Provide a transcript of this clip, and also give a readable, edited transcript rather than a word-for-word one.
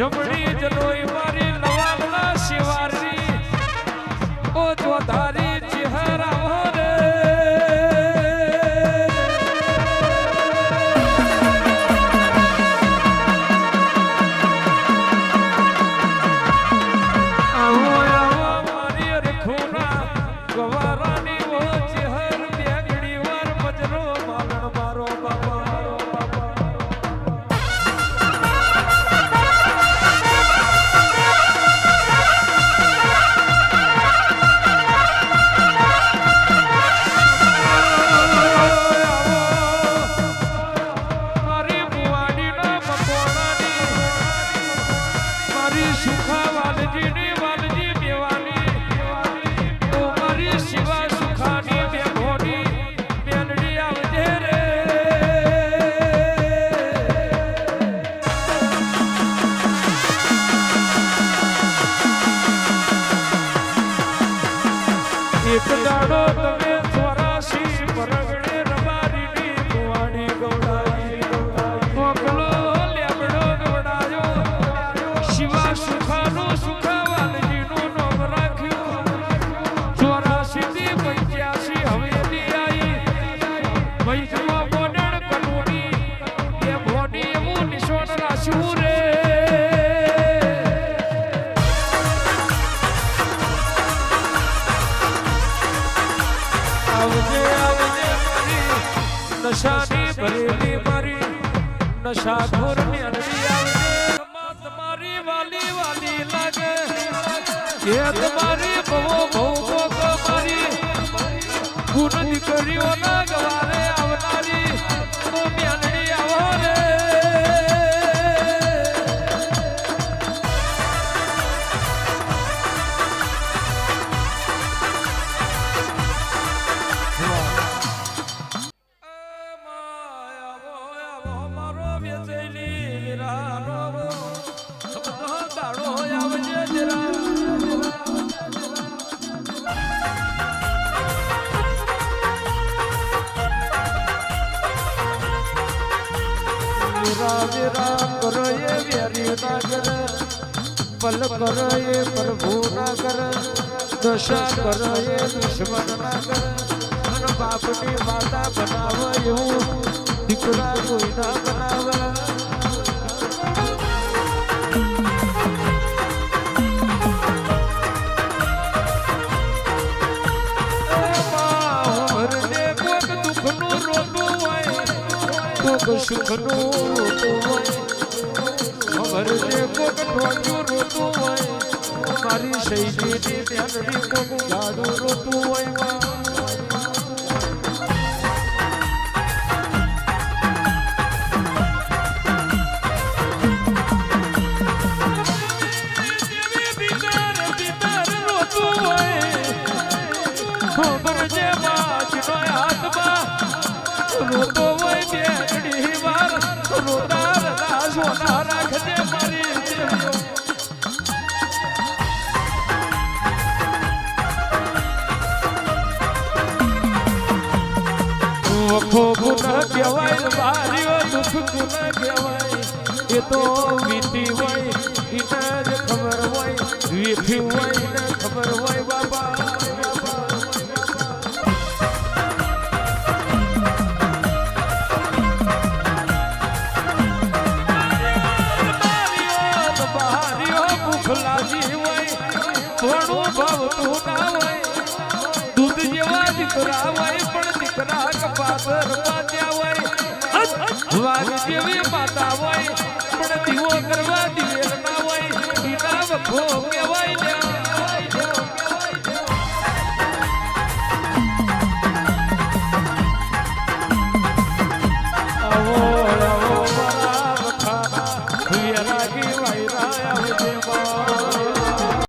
જમણી જનોઈ મારી લવાગલા શિવારી ઓ જો ધારી ચહેરા રે આવો આવો મારી રખોના ગવારાની ઓ ચહેર બેગડી વાર મજરો માલણ મારો બાબા એક દાડો તમે સ્વરાશી પરગડે રબારીની કુવાડી ગવડાવી મોકલો લેબડો ગવડાયો શિવા સુખાનું સુખાવાલજીનું નામ રાખ્યું 84 થી 85 હવેલી આવી વૈષ્ણવ મોડણ કનુની એ ભોની એવું નિશોન રાખ્યું રે નશાની ભરેલી મારી નશાખોર ની અરડી આવજે તમારી વાલી વાલી લાગે કે તમારી બહુ બહુ ભોગ મારી ગુણ દીકરીઓ ના ગવારે આવનારી તો મ્યાનડી આવો રે राम करो ये व्यारी ना कर पल करो ये प्रभु ना कर दशा करो ये दुश्मन ना कर मन बापनी माता बनाव यूं दिकरा कोई ना बनाव भरने कोक दुख नु रोटू होय कोक सुख नु ભરને કોક ઠોક્યું રોતું હોય મારી શૈલીની ધ્યાનની કોક જાડું રોતું હોય રોતું હોય ખબર જે બાજનો હાથમાં રોતો હોય બેગડી વાર રોતાર સોના રાખજે મારી વખો ગુણ કહેવાય બારીઓ દુઃખ ગુણ કહેવાય એ તો વીતી હોય એને જ ખબર હોય વીતી હોય ને ખબર હોય બાબા ભાવતું ના હોય દૂધ જેવા દીકરા હોય પણ દીકરા કપાસર પાત્યા હોય વાઘ જેવી માતા હોય ભોગ